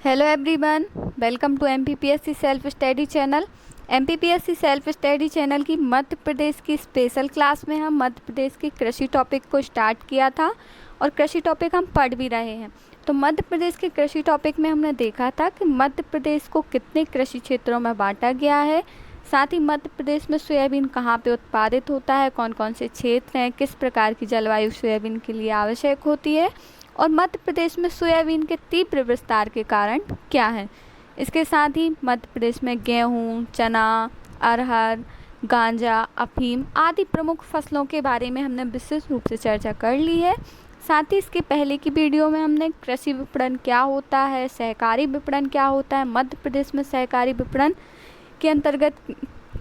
Hello everyone, welcome to MPPSC self study channel. MPPSC self study channel की मध्य प्रदेश की special class में हम मध्य प्रदेश की कृषि टॉपिक को स्टार्ट किया था और कृषि टॉपिक हम पढ़ भी रहे हैं। तो मध्य प्रदेश के कृषि टॉपिक में हमने देखा था कि मध्य प्रदेश को कितने कृषि क्षेत्रों में बांटा गया है, साथ ही मध्य प्रदेश में सोयाबीन कहाँ पे उत्पादित होता है, कौन कौन से क्षेत्र हैं, किस प्रकार की जलवायु सोयाबीन के लिए आवश्यक होती है और मध्य प्रदेश में सोयाबीन के तीव्र विस्तार के कारण क्या है। इसके साथ ही मध्य प्रदेश में गेहूँ, चना, अरहर, गांजा, अफीम आदि प्रमुख फसलों के बारे में हमने विशेष रूप से चर्चा कर ली है। साथ ही इसके पहले की वीडियो में हमने कृषि विपणन क्या होता है, सहकारी विपणन क्या होता है, मध्य प्रदेश में सहकारी विपणन के अंतर्गत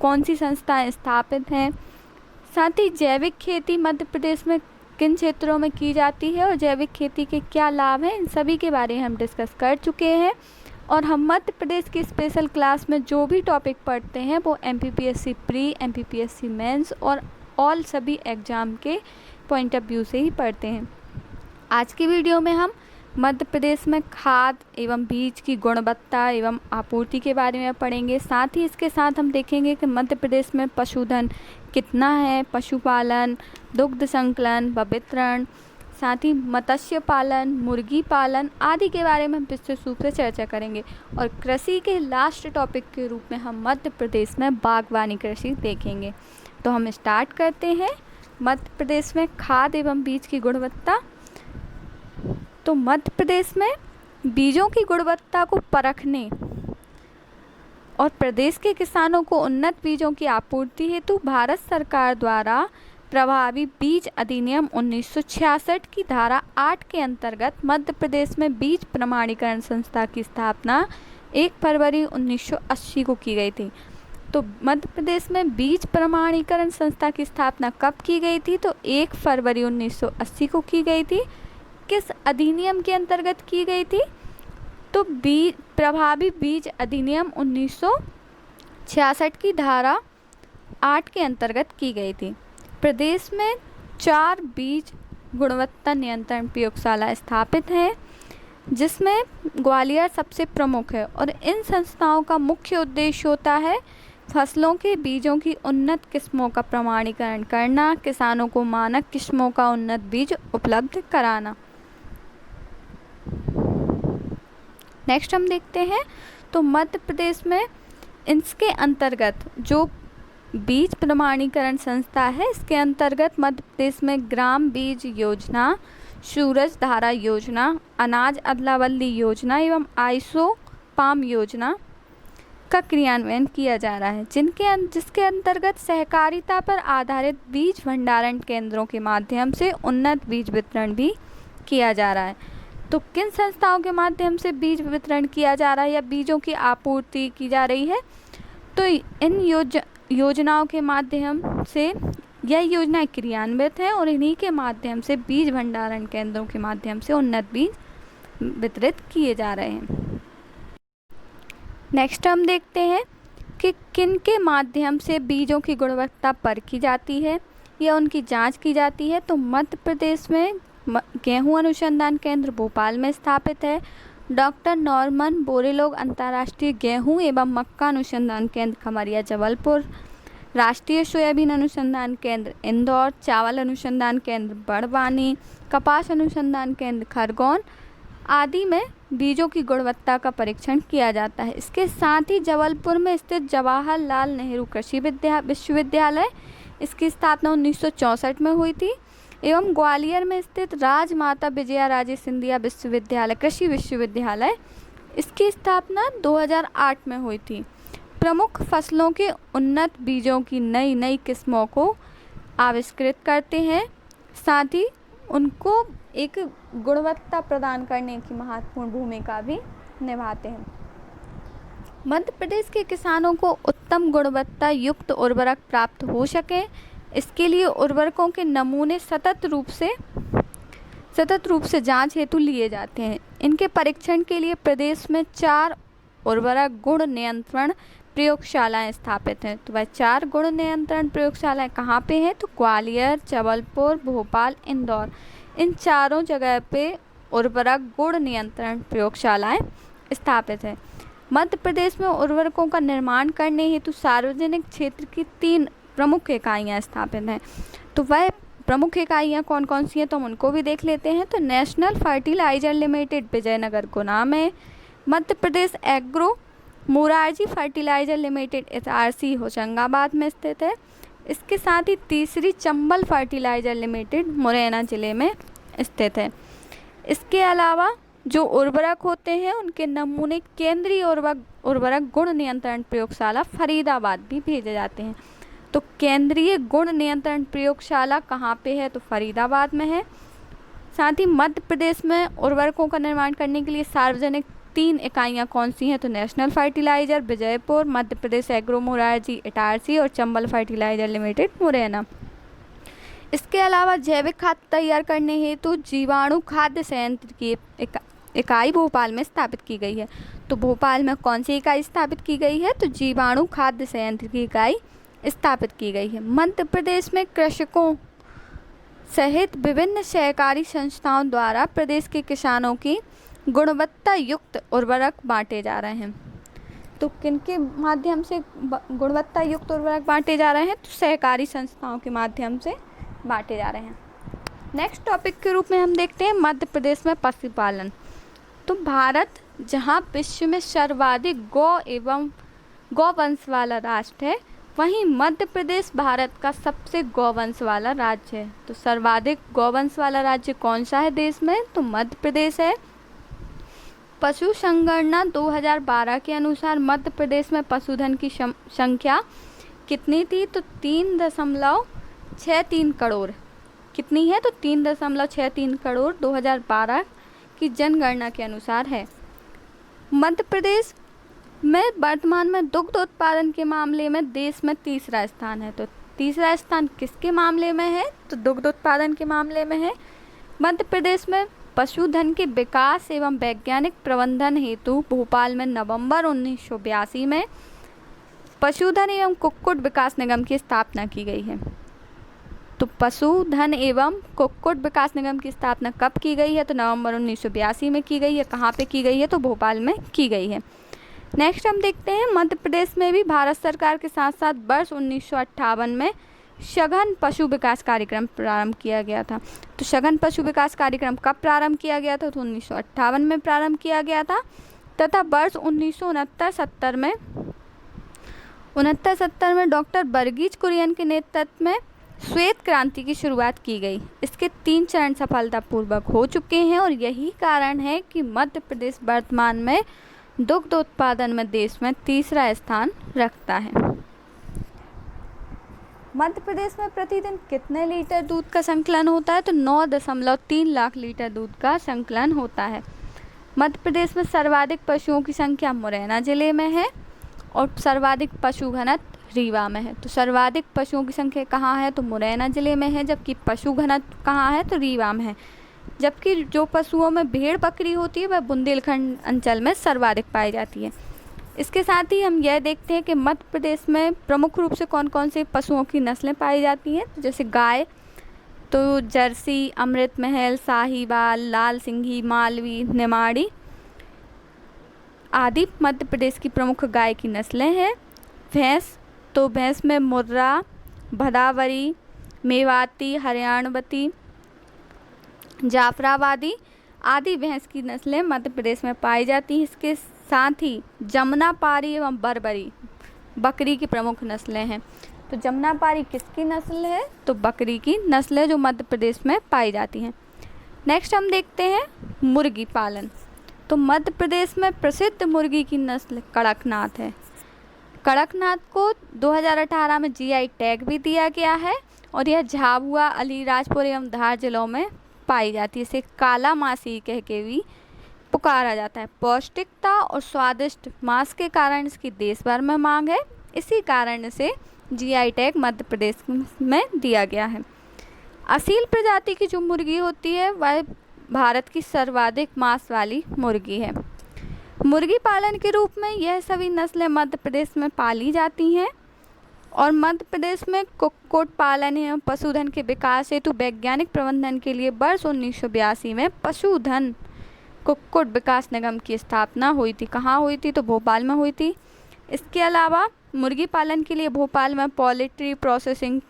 कौन सी संस्थाएं स्थापित हैं, साथ ही जैविक खेती मध्य प्रदेश में किन क्षेत्रों में की जाती है और जैविक खेती के क्या लाभ हैं, इन सभी के बारे में हम डिस्कस कर चुके हैं। और हम मध्य प्रदेश की स्पेशल क्लास में जो भी टॉपिक पढ़ते हैं वो एमपीपीएससी प्री, एमपीपीएससी मेंस और ऑल सभी एग्ज़ाम के पॉइंट ऑफ व्यू से ही पढ़ते हैं। आज की वीडियो में हम मध्य प्रदेश में खाद एवं बीज की गुणवत्ता एवं आपूर्ति के बारे में पढ़ेंगे। साथ ही इसके साथ हम देखेंगे कि मध्य प्रदेश में पशुधन कितना है, पशुपालन, दुग्ध संकलन व वितरण, साथ ही मत्स्य पालन, मुर्गी पालन आदि के बारे में हम विस्तृत रूप से चर्चा करेंगे। और कृषि के लास्ट टॉपिक के रूप में हम मध्य प्रदेश में बागवानी कृषि देखेंगे। तो हम स्टार्ट करते हैं मध्य प्रदेश में खाद एवं बीज की गुणवत्ता। तो मध्य प्रदेश में बीजों की गुणवत्ता को परखने और प्रदेश के किसानों को उन्नत बीजों की आपूर्ति हेतु भारत सरकार द्वारा प्रभावी बीज अधिनियम 1966 की धारा 8 के अंतर्गत मध्य प्रदेश में बीज प्रमाणीकरण संस्था की स्थापना 1 फरवरी 1980 को की गई थी। तो मध्य प्रदेश में बीज प्रमाणीकरण संस्था की स्थापना कब की गई थी? तो 1 फरवरी 1980 को की गई थी। किस अधिनियम के अंतर्गत की गई थी? तो प्रभावी बीज अधिनियम 1966 की धारा 8 के अंतर्गत की गई थी। प्रदेश में 4 बीज गुणवत्ता नियंत्रण प्रयोगशाला स्थापित हैं, जिसमें ग्वालियर सबसे प्रमुख है और इन संस्थाओं का मुख्य उद्देश्य होता है फसलों के बीजों की उन्नत किस्मों का प्रमाणीकरण करना, किसानों को मानक किस्मों का उन्नत बीज उपलब्ध कराना। नेक्स्ट हम देखते हैं तो मध्य प्रदेश में इसके अंतर्गत जो बीज प्रमाणीकरण संस्था है, इसके अंतर्गत मध्य प्रदेश में ग्राम बीज योजना, सूरज धारा योजना, अनाज अदला-बदली योजना एवं आइसो पाम योजना का क्रियान्वयन किया जा रहा है, जिसके अंतर्गत सहकारिता पर आधारित बीज भंडारण केंद्रों के माध्यम से उन्नत बीज वितरण भी किया जा रहा है। तो किन संस्थाओं के माध्यम से बीज वितरण किया जा रहा है या बीजों की आपूर्ति की जा रही है? तो इन योजनाओं के माध्यम से यह योजनाएं क्रियान्वित हैं और इन्हीं के माध्यम से बीज भंडारण केंद्रों के माध्यम से उन्नत बीज वितरित किए जा रहे हैं। नेक्स्ट हम देखते हैं कि किन के माध्यम से बीजों की गुणवत्ता परखी जाती है या उनकी जांच की जाती है। तो मध्य प्रदेश में गेहूं अनुसंधान केंद्र भोपाल में स्थापित है। डॉक्टर नॉर्मन बोरेलोग अंतर्राष्ट्रीय गेहूं एवं मक्का अनुसंधान केंद्र खमरिया जबलपुर, राष्ट्रीय सोयाबीन अनुसंधान केंद्र इंदौर, चावल अनुसंधान केंद्र बड़वानी, कपास अनुसंधान केंद्र खरगोन आदि में बीजों की गुणवत्ता का परीक्षण किया जाता है। इसके साथ ही जबलपुर में स्थित जवाहरलाल नेहरू कृषि विश्वविद्यालय, इसकी स्थापना 1964 में हुई थी एवं ग्वालियर में स्थित राजमाता विजया राजे सिंधिया विश्वविद्यालय कृषि विश्वविद्यालय, इसकी स्थापना 2008 में हुई थी। प्रमुख फसलों के उन्नत बीजों की नई नई किस्मों को आविष्कृत करते हैं, साथ ही उनको एक गुणवत्ता प्रदान करने की महत्वपूर्ण भूमिका भी निभाते हैं। मध्य प्रदेश के किसानों को उत्तम गुणवत्ता युक्त उर्वरक प्राप्त हो सके, इसके लिए उर्वरकों के नमूने सतत रूप से जांच हेतु लिए जाते हैं। इनके परीक्षण के लिए प्रदेश में 4 उर्वरक गुण नियंत्रण प्रयोगशालाएं स्थापित हैं। तो वह 4 गुण नियंत्रण प्रयोगशालाएं कहाँ पे हैं? तो ग्वालियर, जबलपुर, भोपाल, इंदौर, इन चारों जगह पे उर्वरक गुण नियंत्रण प्रयोगशालाएं स्थापित है। मध्य प्रदेश में उर्वरकों का निर्माण करने हेतु सार्वजनिक क्षेत्र की 3 प्रमुख इकाइयाँ स्थापित हैं। तो वह प्रमुख इकाइयाँ कौन कौन सी हैं तो हम उनको भी देख लेते हैं। तो national fertiliser limited Vijaynagar Guna में, Madhya Pradesh agro Morarji fertiliser limited Itarsi Hoshangabad में स्थित है। इसके साथ ही तीसरी चंबल फर्टिलाइजर लिमिटेड मुरैना ज़िले में स्थित है। इसके अलावा जो उर्वरक होते हैं उनके नमूने केंद्रीय उर्वरक गुण नियंत्रण प्रयोगशाला फरीदाबाद भी भेजे जाते हैं। तो केंद्रीय गुण नियंत्रण प्रयोगशाला कहाँ पे है तो फरीदाबाद में है। साथ ही मध्य प्रदेश में उर्वरकों का निर्माण करने के लिए सार्वजनिक 3 इकाइयाँ कौन सी हैं तो नेशनल फर्टिलाइजर विजयपुर, मध्य प्रदेश एग्रो मोरारजी इटारसी और चंबल फर्टिलाइजर लिमिटेड मुरैना। इसके अलावा जैविक खाद तैयार करने हेतु जीवाणु खाद्य संयंत्र की इकाई भोपाल में स्थापित की गई है। तो भोपाल में कौन सी इकाई स्थापित की गई है तो जीवाणु खाद्य संयंत्र की इकाई स्थापित की गई है। मध्य प्रदेश में कृषकों सहित विभिन्न सहकारी संस्थाओं द्वारा प्रदेश के किसानों की गुणवत्ता युक्त उर्वरक बांटे जा रहे हैं। तो किनके माध्यम से गुणवत्ता युक्त उर्वरक बांटे जा रहे हैं तो सहकारी संस्थाओं के माध्यम से बांटे जा रहे हैं। नेक्स्ट टॉपिक के रूप में हम देखते हैं मध्य प्रदेश में पशुपालन। तो भारत जहां विश्व में सर्वाधिक गौवंश वाला राष्ट्र है, वहीं मध्य प्रदेश भारत का सबसे गौवंश वाला राज्य है। तो सर्वाधिक गौवंश वाला राज्य कौन सा है देश में तो मध्य प्रदेश है। पशु संगणना 2012 के अनुसार मध्य प्रदेश में पशुधन की संख्या कितनी थी तो 3.63 करोड़। कितनी है तो 3.63 करोड़ 2012 की जनगणना के अनुसार है। मध्य प्रदेश में वर्तमान में दुग्ध उत्पादन के मामले में देश में तीसरा स्थान है। तो तीसरा स्थान किसके मामले में है तो दुग्ध उत्पादन के मामले में है। मध्य प्रदेश में पशुधन के विकास एवं वैज्ञानिक प्रबंधन हेतु भोपाल में नवंबर 1982 में पशुधन एवं कुक्कुट विकास निगम की स्थापना की गई है। तो पशुधन एवं कुक्कुट विकास निगम की स्थापना कब की गई है तो नवंबर 1982 में की गई है। कहाँ पे की गई है तो भोपाल में की गई है। नेक्स्ट हम देखते हैं मध्य प्रदेश में भी भारत सरकार के साथ साथ वर्ष 1958 में सघन पशु विकास कार्यक्रम प्रारंभ किया गया था। तो सघन पशु विकास कार्यक्रम कब प्रारंभ किया गया था तो 1958 में प्रारंभ किया गया था तथा वर्ष 1969-70 में डॉक्टर वर्गीज कुरियन के नेतृत्व में श्वेत क्रांति की शुरुआत की गई। इसके 3 चरण सफलतापूर्वक हो चुके हैं और यही कारण है कि मध्य प्रदेश वर्तमान में दुग्ध उत्पादन में देश में तीसरा स्थान रखता है। मध्य प्रदेश में प्रतिदिन कितने लीटर दूध का संकलन होता है तो 9.3 लाख लीटर दूध का संकलन होता है। मध्य प्रदेश में सर्वाधिक पशुओं की संख्या मुरैना जिले में है और सर्वाधिक पशु घनत्व रीवा में है। तो सर्वाधिक पशुओं की संख्या कहाँ है तो मुरैना जिले में है, जबकि पशु घनत्व कहाँ है तो रीवा में है। जबकि जो पशुओं में भेड़ बकरी होती है वह बुंदेलखंड अंचल में सर्वाधिक पाई जाती है। इसके साथ ही हम यह देखते हैं कि मध्य प्रदेश में प्रमुख रूप से कौन कौन से पशुओं की नस्लें पाई जाती हैं। जैसे गाय तो जर्सी, अमृत महल, साहिवाल, लाल सिंघी, मालवी, निमाड़ी आदि मध्य प्रदेश की प्रमुख गाय की नस्लें हैं। भैंस तो भैंस में मुर्रा, भदावरी, मेवाती, हरियाणवती, जाफराबादी आदि भैंस की नस्लें मध्य प्रदेश में पाई जाती हैं। इसके साथ ही जमुनापारी एवं बरबरी बकरी की प्रमुख नस्लें हैं। तो जमुनापारी किसकी नस्ल है तो बकरी की नस्ल है जो मध्य प्रदेश में पाई जाती हैं। नेक्स्ट हम देखते हैं मुर्गी पालन। तो मध्य प्रदेश में प्रसिद्ध मुर्गी की नस्ल कड़कनाथ है। कड़कनाथ को 2018 में जीआई टैग भी दिया गया है और यह झाबुआ, अलीराजपुर एवं धार जिलों में पाई जाती है। इसे काला मासी कह के भी पुकारा जाता है। पौष्टिकता और स्वादिष्ट मांस के कारण इसकी देश भर में मांग है। इसी कारण इसे जीआई टैग मध्य प्रदेश में दिया गया है। असील प्रजाति की जो मुर्गी होती है वह भारत की सर्वाधिक मांस वाली मुर्गी है। मुर्गी पालन के रूप में यह सभी नस्लें मध्य प्रदेश में पाली जाती हैं और मध्य प्रदेश में कुक्कुट पालन एवं पशुधन के विकास हेतु वैज्ञानिक प्रबंधन के लिए वर्ष 1982 में पशुधन कुक्कुट विकास निगम की स्थापना हुई थी। कहाँ हुई थी? तो भोपाल में हुई थी। इसके अलावा मुर्गी पालन के लिए भोपाल में पोल्ट्री प्रोसेसिंग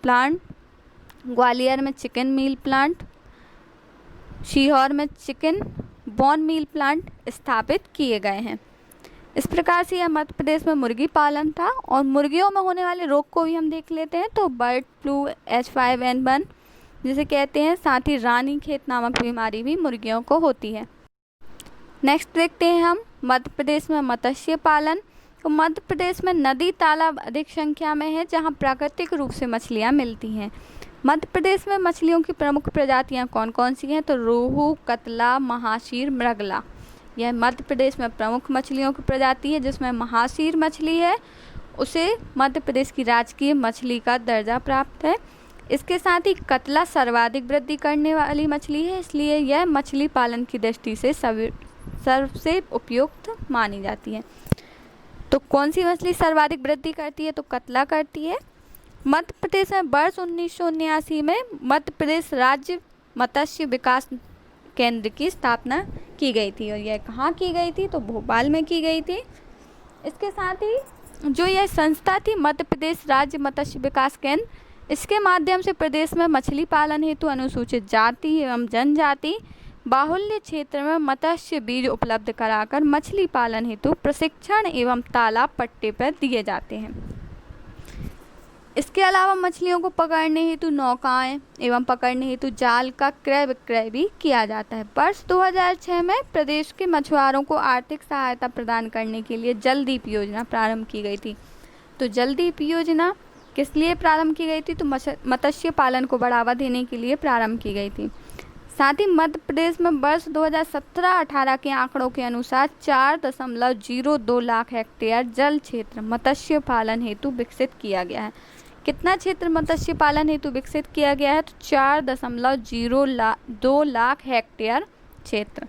प्लांट, ग्वालियर में चिकन मील प्लांट, सीहोर में चिकन बोन मील प्लांट स्थापित किए गए हैं। इस प्रकार से यह मध्य प्रदेश में मुर्गी पालन था। और मुर्गियों में होने वाले रोग को भी हम देख लेते हैं। तो बर्ड फ्लू H5N1 जिसे कहते हैं, साथ ही रानीखेत नामक बीमारी भी मुर्गियों को होती है। नेक्स्ट देखते हैं हम मध्य प्रदेश में मत्स्य पालन। तो मध्य प्रदेश में नदी तालाब अधिक संख्या में है जहाँ प्राकृतिक रूप से मछलियाँ मिलती हैं। मध्य प्रदेश में मछलियों की प्रमुख प्रजातियाँ कौन कौन सी हैं? तो रोहू, कतला, महासीर, मृगला। यह मध्य प्रदेश में प्रमुख मछलियों की प्रजाति है। जिसमें महासीर मछली है उसे मध्य प्रदेश की राजकीय मछली का दर्जा प्राप्त है। इसके साथ ही कतला सर्वाधिक वृद्धि करने वाली मछली है, इसलिए यह मछली पालन की दृष्टि से सबसे उपयुक्त मानी जाती है। तो कौन सी मछली सर्वाधिक वृद्धि करती है? तो कतला करती है। मध्य प्रदेश में वर्ष 1979 में मध्य प्रदेश राज्य मत्स्य विकास केंद्र की स्थापना की गई थी। और यह कहाँ की गई थी? तो भोपाल में की गई थी। इसके साथ ही जो यह संस्था थी मध्य प्रदेश राज्य मत्स्य विकास केंद्र, इसके माध्यम से प्रदेश में मछली पालन हेतु अनुसूचित जाति एवं जनजाति बाहुल्य क्षेत्र में मत्स्य बीज उपलब्ध कराकर मछली पालन हेतु प्रशिक्षण एवं तालाब पट्टे पर दिए जाते हैं। इसके अलावा मछलियों को पकड़ने हेतु नौकाएं एवं पकड़ने हेतु जाल का क्रय विक्रय भी किया जाता है। वर्ष 2006 में प्रदेश के मछुआरों को आर्थिक सहायता प्रदान करने के लिए जलदीप योजना प्रारंभ की गई थी। तो जलदीप योजना किस लिए प्रारंभ की गई थी? तो मत्स्य पालन को बढ़ावा देने के लिए प्रारंभ की गई थी। साथ ही मध्य प्रदेश में वर्ष 2017-18 के आंकड़ों के अनुसार 4.02 लाख हेक्टेयर जल क्षेत्र मत्स्य पालन हेतु विकसित किया गया है। कितना क्षेत्र मत्स्य पालन हेतु विकसित किया गया है? तो 4.02 लाख हेक्टेयर क्षेत्र।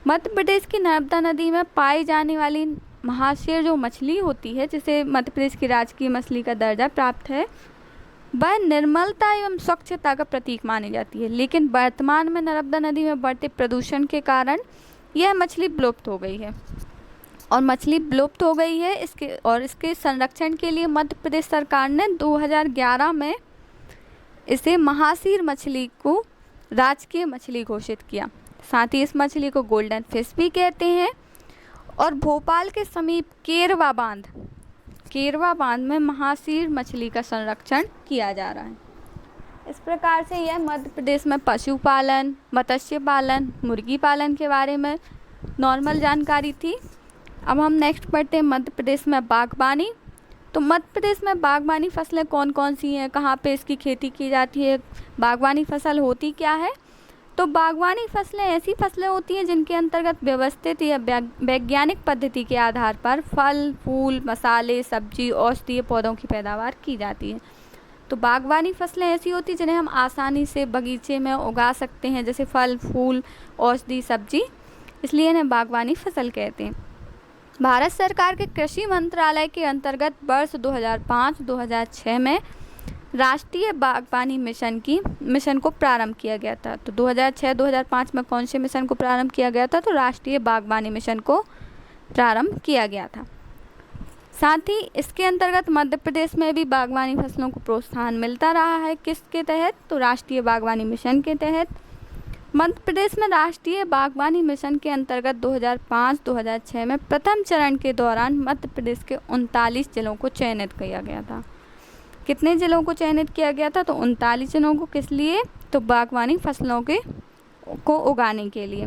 मध्य प्रदेश की नर्मदा नदी में पाई जाने वाली महासीर जो मछली होती है, जिसे मध्य प्रदेश की राजकीय मछली का दर्जा प्राप्त है, वह निर्मलता एवं स्वच्छता का प्रतीक मानी जाती है। लेकिन वर्तमान में नर्मदा नदी में बढ़ते प्रदूषण के कारण यह मछली विलुप्त हो गई है। इसके संरक्षण के लिए मध्य प्रदेश सरकार ने 2011 में इसे महासीर मछली को राजकीय मछली घोषित किया। साथ ही इस मछली को गोल्डन फिश भी कहते हैं। और भोपाल के समीप केरवा बांध में महासीर मछली का संरक्षण किया जा रहा है। इस प्रकार से यह मध्य प्रदेश में पशुपालन, मत्स्य पालन, मुर्गी पालन के बारे में नॉर्मल जानकारी थी। अब हम नेक्स्ट पढ़ते हैं मध्य प्रदेश में बागवानी। तो मध्य प्रदेश में बागवानी फसलें कौन कौन सी हैं, कहाँ पे इसकी खेती की जाती है, बागवानी फसल होती क्या है? तो बागवानी फसलें ऐसी फसलें होती हैं जिनके अंतर्गत व्यवस्थित या वैज्ञानिक पद्धति के आधार पर फल, फूल, मसाले, सब्जी, औषधीय पौधों की पैदावार की जाती है। तो बागवानी फसलें ऐसी होती हैं जिन्हें हम आसानी से बगीचे में उगा सकते हैं, जैसे फल, फूल, औषधि, सब्जी, इसलिए इन्हें बागवानी फसल कहते हैं। भारत सरकार के कृषि मंत्रालय के अंतर्गत वर्ष 2005-2006 में राष्ट्रीय बागवानी मिशन को प्रारंभ किया गया था। तो 2006-2005 में कौन से मिशन को प्रारंभ किया गया था? तो राष्ट्रीय बागवानी मिशन को प्रारंभ किया गया था। साथ ही इसके अंतर्गत मध्य प्रदेश में भी बागवानी फसलों को प्रोत्साहन मिलता रहा है। किसके तहत? तो राष्ट्रीय बागवानी मिशन के तहत। मध्य प्रदेश में राष्ट्रीय बागवानी मिशन के अंतर्गत 2005-2006 में प्रथम चरण के दौरान मध्य प्रदेश के 39 जिलों को चयनित किया गया था। कितने जिलों को चयनित किया गया था? तो 39 जिलों को। किस लिए? तो बागवानी फसलों को उगाने के लिए।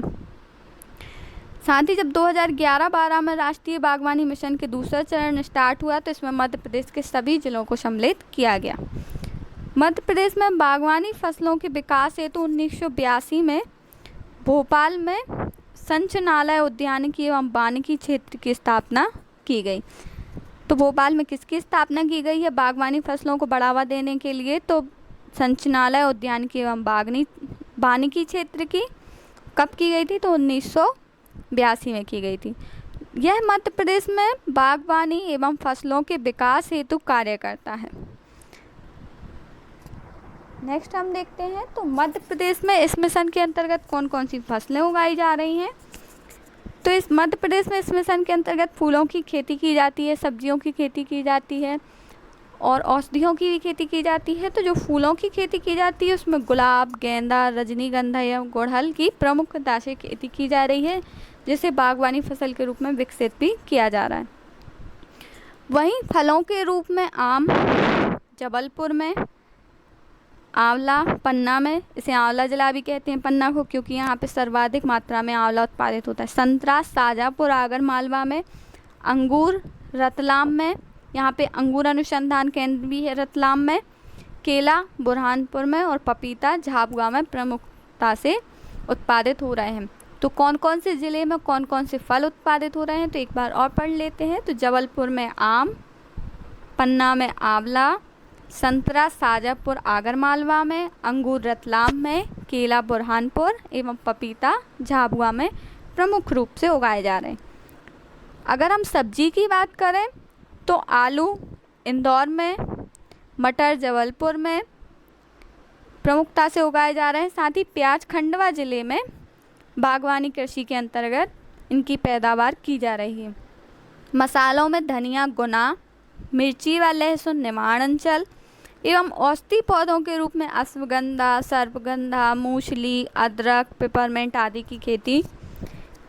साथ ही जब 2011-12 में राष्ट्रीय बागवानी मिशन के दूसरा चरण स्टार्ट हुआ तो इसमें मध्य प्रदेश के सभी जिलों को सम्मिलित किया गया। मध्य प्रदेश में बागवानी फसलों के विकास हेतु 1982 में भोपाल में संचनालय उद्यानिकी एवं वानिकी क्षेत्र की स्थापना की गई। तो भोपाल में किसकी स्थापना की गई है बागवानी फसलों को बढ़ावा देने के लिए? तो संचनालय उद्यानिकी एवं वानिकी क्षेत्र की। कब की गई थी? तो 1982 में की गई थी। यह मध्य प्रदेश में बागवानी एवं फसलों के विकास हेतु कार्य करता है। नेक्स्ट हम देखते हैं तो मध्य प्रदेश में इस मिशन के अंतर्गत कौन कौन सी फसलें उगाई जा रही हैं। तो इस मध्य प्रदेश में इस मिशन के अंतर्गत फूलों की खेती की जाती है, सब्जियों की खेती की जाती है और औषधियों की भी खेती की जाती है। तो जो फूलों की खेती की जाती है उसमें गुलाब, गेंदा, रजनीगंधा एवं गुड़हल की प्रमुखता से खेती की जा रही है, जिसे बागवानी फसल के रूप में विकसित भी किया जा रहा है। वहीं फलों के रूप में आम जबलपुर में, आंवला पन्ना में, इसे आंवला जिला भी कहते हैं पन्ना को क्योंकि यहाँ पे सर्वाधिक मात्रा में आंवला उत्पादित होता है। संतरा शाजापुर आगर मालवा में, अंगूर रतलाम में, यहाँ पे अंगूर अनुसंधान केंद्र भी है रतलाम में, केला बुरहानपुर में और पपीता झाबुआ में प्रमुखता से उत्पादित हो रहे हैं। तो कौन कौन से ज़िले में कौन कौन से फल उत्पादित हो रहे हैं तो एक बार और पढ़ लेते हैं। तो जबलपुर में आम, पन्ना में आंवला, संतरा शाजापुर आगर मालवा में, अंगूर रतलाम में, केला बुरहानपुर एवं पपीता झाबुआ में प्रमुख रूप से उगाए जा रहे हैं। अगर हम सब्जी की बात करें तो आलू इंदौर में, मटर जबलपुर में प्रमुखता से उगाए जा रहे हैं। साथ ही प्याज खंडवा ज़िले में बागवानी कृषि के अंतर्गत इनकी पैदावार की जा रही है। मसालों में धनिया गुना, मिर्ची व लहसुन निमाड़ अंचल एवं औषधि पौधों के रूप में अश्वगंधा, सर्पगंधा, मूसली, अदरक, पिपरमेंट आदि की खेती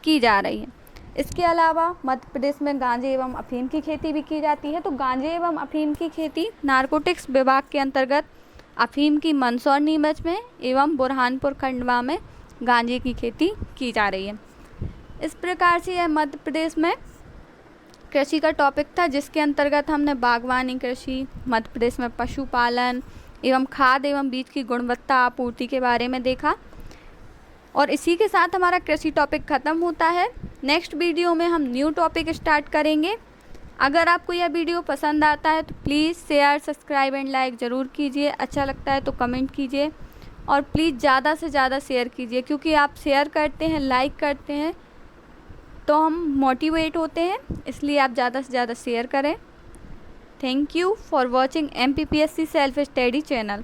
की जा रही है। इसके अलावा मध्य प्रदेश में गांजे एवं अफीम की खेती भी की जाती है। तो गांजे एवं अफीम की खेती नारकोटिक्स विभाग के अंतर्गत अफीम की मंदसौर नीमच में एवं बुरहानपुर खंडवा में गांजे की खेती की जा रही है। इस प्रकार से यह मध्य प्रदेश में कृषि का टॉपिक था, जिसके अंतर्गत हमने बागवानी कृषि, मध्य प्रदेश में पशुपालन एवं खाद एवं बीज की गुणवत्ता आपूर्ति के बारे में देखा। और इसी के साथ हमारा कृषि टॉपिक ख़त्म होता है। नेक्स्ट वीडियो में हम न्यू टॉपिक स्टार्ट करेंगे। अगर आपको यह वीडियो पसंद आता है तो please share, subscribe and like ज़रूर कीजिए। अच्छा लगता है तो कमेंट कीजिए और प्लीज़ ज़्यादा से ज़्यादा शेयर कीजिए, क्योंकि आप शेयर करते हैं, लाइक करते हैं तो हम मोटिवेट होते हैं, इसलिए आप ज़्यादा से ज़्यादा शेयर करें। Thank you for watching MPPSC self study channel.